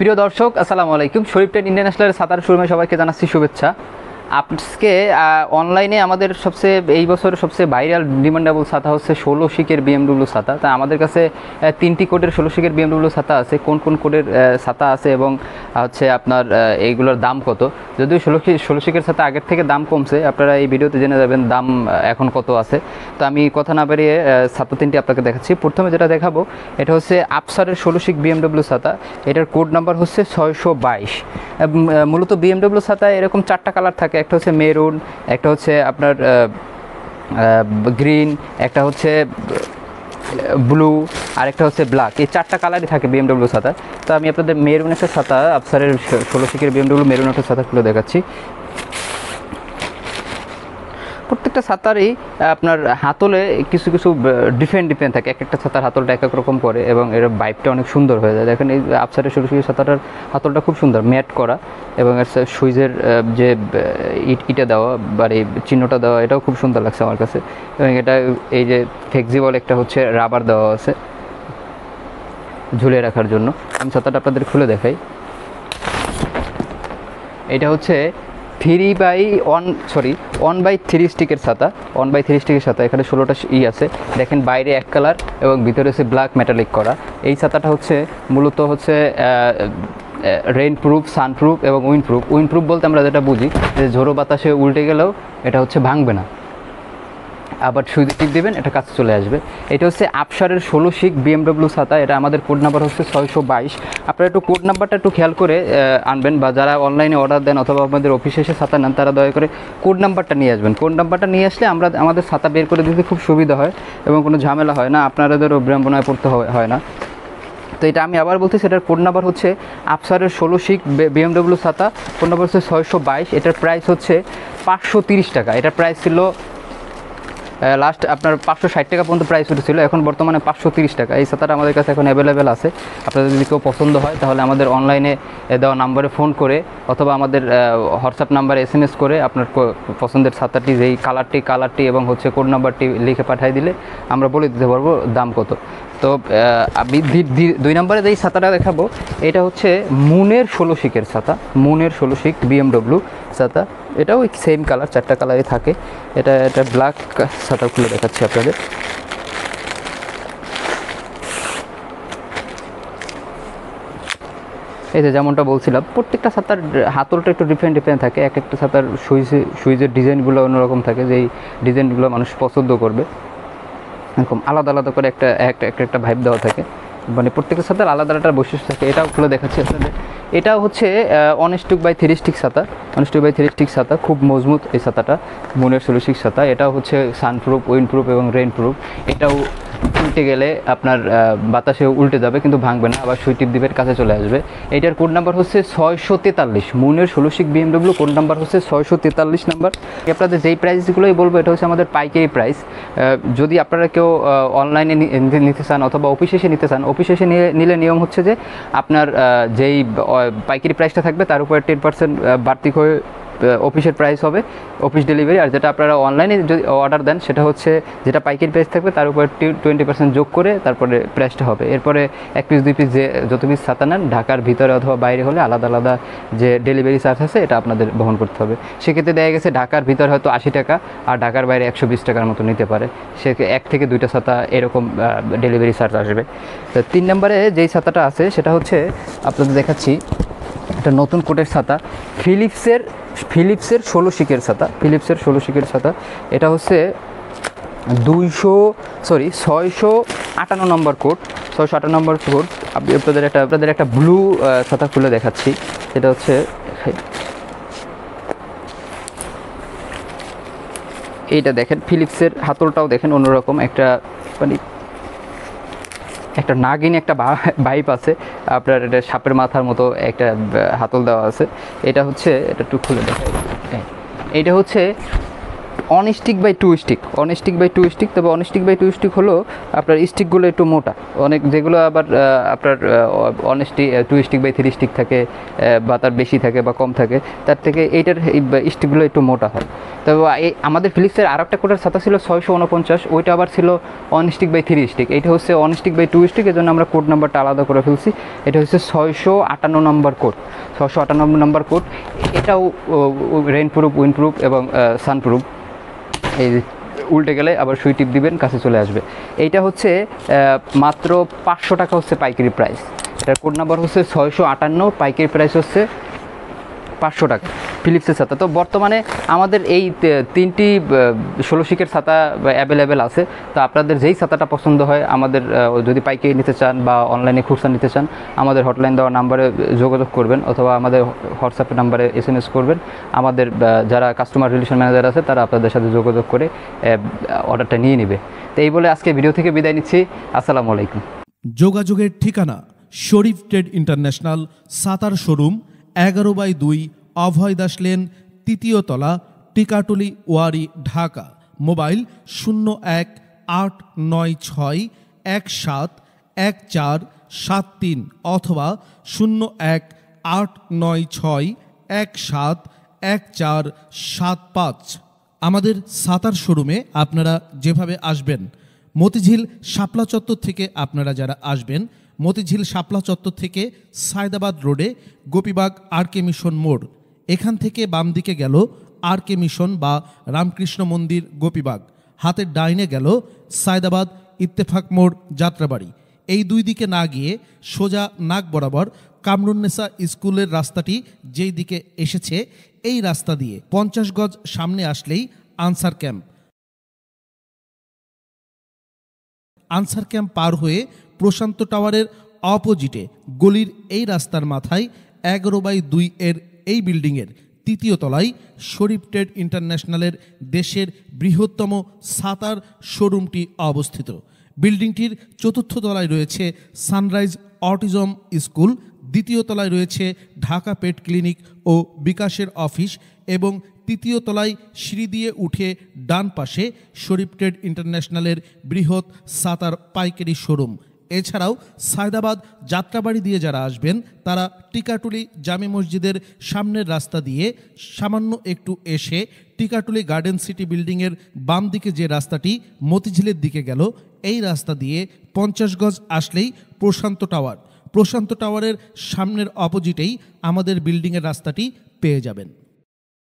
প্রিয় দর্শক আসসালামু আলাইকুম। শরীফ টেন ইন্টারন্যাশনালের ছাতার শোরুমে সবাইকে জানাচ্ছি শুভেচ্ছা। আজকে অনলাইনে আমাদের এই বছরের সবচেয়ে ভাইরাল ডিমান্ডেবল ছাতা হচ্ছে 16 শিকের বিএমডব্লিউ ছাতা। তা আমাদের কাছে 3টি কোডের 16 শিকের বিএমডব্লিউ ছাতা আছে। কোন কোন কোডের ছাতা আছে এবং হচ্ছে আপনার এইগুলোর দাম কত। যদিও 16 শিকের ছাতা আগের থেকে দাম কমছে, আপনারা এই ভিডিওতে জেনে যাবেন দাম এখন কত আছে। তো আমি কথা না বাড়িয়ে ছাতা 3টি আপনাকে দেখাচ্ছি। প্রথমে যেটা দেখাবো এটা হচ্ছে আফসারের 16 শিক বিএমডব্লিউ ছাতা। এটার কোড নাম্বার হচ্ছে 622। মূলত বিএমডব্লিউ ছাতায় এরকম 4টা কালার থাকে, একটা হচ্ছে মেরুন, একটা হচ্ছে আপনার গ্রিন, একটা হচ্ছে ব্লু, আর একটা হচ্ছে ব্ল্যাক। এই 4টা কালারই থাকে বিএমডব্লিউ ছাতা। তো আমি আপনাদের মেরুন একটা ছাতা, আফসারের 16 শিকের বিএমডব্লিউ মেরুন একটা ছাতা খুলে দেখাচ্ছি। প্রত্যেকটা ছাতারই আপনার হাতলে কিছু কিছু ডিফারেন্ট থাকে, একটা ছাতার হাতলটা এক এক রকম করে এবং এর ভাইবটা অনেক সুন্দর হয়ে যায়। দেখেন এই আফসারের 16 শিকের ছাতাটার হাতলটা খুব সুন্দর ম্যাট করা এবং এর সুইচের যে ইটা দেওয়া বা এই চিহ্নটা দেওয়া, এটাও খুব সুন্দর লাগছে আমার কাছে। এবং এটা এই যে ফ্লেক্সিবল একটা হচ্ছে রাবার দেওয়া আছে ঝুলিয়ে রাখার জন্য। আমি ছাতাটা আপনাদের খুলে দেখাই। এটা হচ্ছে 1/3 স্টিকের ছাতা, 1/3 স্টিকের ছাতা। এখানে 16টা আছে, দেখেন বাইরে এক কালার এবং ভিতরে হচ্ছে ব্ল্যাক মেটালিক করা। এই ছাতাটা হচ্ছে মূলত হচ্ছে রেইন প্রুফ, সানপ্রুফ এবং উইন্ড প্রুফ বলতে আমরা যেটা বুঝি যে ঝোড়ো বাতাসে উল্টে গেলেও এটা হচ্ছে ভাঙবে না, আবার সুই টিপ দেবেন এটা কাছে চলে আসবে। এটা হচ্ছে আফসারের 16 শিক বিএমডব্লিউ ছাতা। এটা আমাদের কোড নাম্বার হচ্ছে 622। আপনারা একটু কোড নাম্বারটা একটু খেয়াল করে আনবেন, বা যারা অনলাইনে অর্ডার দেন অথবা আমাদের অফিসে এসে ছাতা নেন তারা দয়া করে কোড নাম্বারটা নিয়ে আসবেন। কোড নাম্বারটা নিয়ে আসলে আমাদের ছাতা বের করে দিতে খুব সুবিধা হয় এবং কোনো ঝামেলা হয় না, আপনাদেরও বিড়ম্বনায় পড়তে হয় না। তো এটা আমি আবার বলছি, সেটার কোড নাম্বার হচ্ছে আফসারের 16 শিক বিএমডব্লিউ ছাতা, কোড নাম্বার হচ্ছে 622। এটার প্রাইস হচ্ছে 530 টাকা। এটার প্রাইস ছিল লাস্ট আপনার 560 টাকা পর্যন্ত প্রাইস উঠেছিল, এখন বর্তমানে 530 টাকা। এই ছাতাটা আমাদের কাছে এখন অ্যাভেলেবেল আছে। আপনাদের যদি কেউ পছন্দ হয় তাহলে আমাদের অনলাইনে দেওয়া নাম্বারে ফোন করে অথবা আমাদের হোয়াটসঅ্যাপ নাম্বারে SMS করে আপনার পছন্দের ছাতাটি যেই কালারটি এবং হচ্ছে কোড নাম্বারটি লিখে পাঠিয়ে দিলে আমরা বলে দিতে পারবো দাম কত। তো আমি 2 নম্বরে যেই ছাতাটা দেখাবো এটা হচ্ছে মুনের 16 শিকের ছাতা, মুনের 16 শিক বিএমডব্লিউ ছাতা। এটাও সেম কালার, 4টা কালারই থাকে। এটা ব্ল্যাক ছাতা খুলে দেখাচ্ছি আপনাদের। এই যে যেমনটা বলছিলাম, প্রত্যেকটা ছাতার হাতলটা একটু ডিফারেন্ট থাকে, এক একটা ছাতার সুইচের ডিজাইনগুলো অন্যরকম থাকে, যেই ডিজাইনগুলো মানুষ পছন্দ করবে এরকম আলাদা করে একটা ভাইব দেওয়া থাকে, মানে প্রত্যেকের সাথে আলাদা একটা বৈশিষ্ট্য থাকে। এটাও খুলে দেখাচ্ছি আপনাদের। এটাও হচ্ছে 1/3 স্টিক ছাতা, 1/3 স্টিক ছাতা, খুব মজবুত এই ছাতাটা, মুনের 16 শিক ছাতা। এটাও হচ্ছে সানপ্রুফ, উইন্ড প্রুফ এবং রেইন প্রুফ। এটাও উল্টে গেলে আপনার বাতাসে উল্টে যাবে কিন্তু ভাঙবে না, আবার সুই টিপ দিবের কাছে চলে আসবে। এটার কোড নাম্বার হচ্ছে 643, মুনের 16 শিক বিএমডব্লিউ, কোড নাম্বার হচ্ছে 643 নাম্বার। আপনাদের যেই প্রাইসগুলোই বলবো এটা হচ্ছে আমাদের পাইকারি প্রাইস। যদি আপনারা কেউ অনলাইনে নিতে চান অথবা অফিসে এসে নিতে চান, অফিসে এসে নিলে নিয়ম হচ্ছে যে আপনার যেই পাইকারি প্রাইসটা থাকবে তার উপরে 10% বাড়তি হয়ে অফিসের প্রাইস হবে, অফিস ডেলিভারি। আর যেটা আপনারা অনলাইনে যদি অর্ডার দেন সেটা হচ্ছে যেটা পাইকারি প্রাইস থাকবে তার উপরে 20% যোগ করে তারপরে প্রাইসটা হবে। এরপরে 1 পিস 2 পিস যে যত পিস ছাতা নেন ঢাকার ভিতরে অথবা বাইরে হলে আলাদা যে ডেলিভারি চার্জ আছে এটা আপনাদের বহন করতে হবে। সেক্ষেত্রে দেখা গেছে ঢাকার ভিতরে হয়তো 80 টাকা আর ঢাকার বাইরে 120 টাকার মতো নিতে পারে। সে 1 থেকে 2টা ছাতা এরকম ডেলিভারি চার্জ আসবে। তো 3 নম্বরে যেই ছাতাটা আছে সেটা হচ্ছে আপনাদের দেখাচ্ছি, একটা নতুন কোটের ছাতা, ফিলিপসের 16 শিকের ছাতা, ফিলিপসের 16 শিকের ছাতা। এটা হচ্ছে 658 নম্বর কোড, 658 নম্বর কোড। আপনাদের একটা ব্লু ছাতা খুলে দেখাচ্ছি। এটা হচ্ছে এইটা দেখেন, ফিলিপসের হাতলটাও দেখেন অন্যরকম, একটা মানে একটা নাগিন একটা ভাইব আছে আপনার। এটা সাপের মাথার মতো একটা হাতল দেওয়া আছে। এটা হচ্ছে, এটা একটু খুলে দেখাই, এটা হচ্ছে অনস্টিক বাই টু স্টিক, অনস্টিক বাই টু স্টিক। তবে অনস্টিক বাই টু স্টিক হলো আপনার স্টিকগুলো একটু মোটা, অনেক যেগুলো আবার আপনার অনস্টিক two stick by three stick থাকে বা তার বেশি থাকে বা কম থাকে, তার থেকে এইটার স্টিকগুলো একটু মোটা হয়। তবে আমাদের ফিলিপসের আর একটা কোটার ছাতা ছিল 649, ওইটা আবার ছিল অনস্টিক বাই থ্রি স্টিক। এইটা হচ্ছে অনস্টিক বাই টু স্টিক, এর জন্য আমরা কোড নাম্বারটা আলাদা করে ফেলছি। এটা হচ্ছে 658 নম্বর কোড, 658 নম্বর কোড। এটাও রেইন প্রুফ, উইন্ড প্রুফ এবং সানপ্রুফ। এই উল্টে গেলে আবার সুই টিপ দিবেন, কাছে চলে আসবে। এইটা হচ্ছে মাত্র 500 টাকা হচ্ছে পাইকারি প্রাইস। এটার কোড নাম্বার হচ্ছে 658, পাইকারি প্রাইস হচ্ছে 500 টাকা ফিলিপসের ছাতা। তো বর্তমানে আমাদের এই 3টি 16 শিকের ছাতা অ্যাভেলেবেল আছে। তো আপনাদের যেই ছাতাটা পছন্দ হয়, আমাদের যদি পাইকারি নিতে চান বা অনলাইনে খুচরা নিতে চান, আমাদের হটলাইন দেওয়া নাম্বারে যোগাযোগ করবেন অথবা আমাদের হোয়াটসঅ্যাপের নাম্বারে SMS করবেন। আমাদের যারা কাস্টমার রিলেশন ম্যানেজার আছে তারা আপনাদের সাথে যোগাযোগ করে অর্ডারটা নিয়ে নেবে। তো এই বলে আজকে ভিডিও থেকে বিদায় নিচ্ছি। আসসালামু আলাইকুম। যোগাযোগের ঠিকানা শরীফ ট্রেড ইন্টারন্যাশনাল ছাতার শোরুম, 11/2 অভয় দাস লেন, 3য় তলা, টিকাটুলি, ওয়ারী, ঢাকা। মোবাইল 0186171473 অথবা 018961711475। আমাদের ছাতার শোরুমে আপনারা যেভাবে আসবেন, মতিঝিল শাপলা চত্বর থেকে আপনারা যারা আসবেন, মতিঝিল শাপলা চত্বর থেকে সায়দাবাদ রোডে গোপীবাগ RK মিশন মোড়, এখান থেকে বাম দিকে গেল RK মিশন বা রামকৃষ্ণ মন্দির গোপীবাগ, হাতের ডাইনে গেল সায়দাবাদ ইত্তেফাক মোড় যাত্রাবাড়ি। এই দুই দিকে না গিয়ে সোজা নাক বরাবর কামরুন্নেসা স্কুলের রাস্তাটি যেই দিকে এসেছে, এই রাস্তা দিয়ে 50 গজ সামনে আসলেই আনসার ক্যাম্প। আনসার ক্যাম্প পার হয়ে প্রশান্ত টাওয়ারের অপোজিটে গলির এই রাস্তার মাথায় 11/2 এর এই বিল্ডিংয়ের 3য় তলায় শরীফ ট্রেড ইন্টারন্যাশনালের দেশের বৃহত্তম ছাতার শোরুমটি অবস্থিত। বিল্ডিংটির 4র্থ তলায় রয়েছে সানরাইজ অটিজম স্কুল, 2য় তলায় রয়েছে ঢাকা পেট ক্লিনিক ও বিকাশের অফিস এবং 3য় তলায় সিঁড়ি দিয়ে উঠে ডান পাশে শরীফ ট্রেড ইন্টারন্যাশনালের বৃহৎ ছাতার পাইকারি শোরুম। এছাড়াও সায়দাবাদ যাত্রাবাড়ি দিয়ে যারা আসবেন, তারা টিকাটুলি জামে মসজিদের সামনের রাস্তা দিয়ে সামান্য একটু এসে টিকাটুলি গার্ডেন সিটি বিল্ডিংয়ের বাম দিকে যে রাস্তাটি মতিঝিলের দিকে গেল, এই রাস্তা দিয়ে 50 গজ আসলেই প্রশান্ত টাওয়ার। প্রশান্ত টাওয়ারের সামনের অপোজিটেই আমাদের বিল্ডিংয়ের রাস্তাটি পেয়ে যাবেন।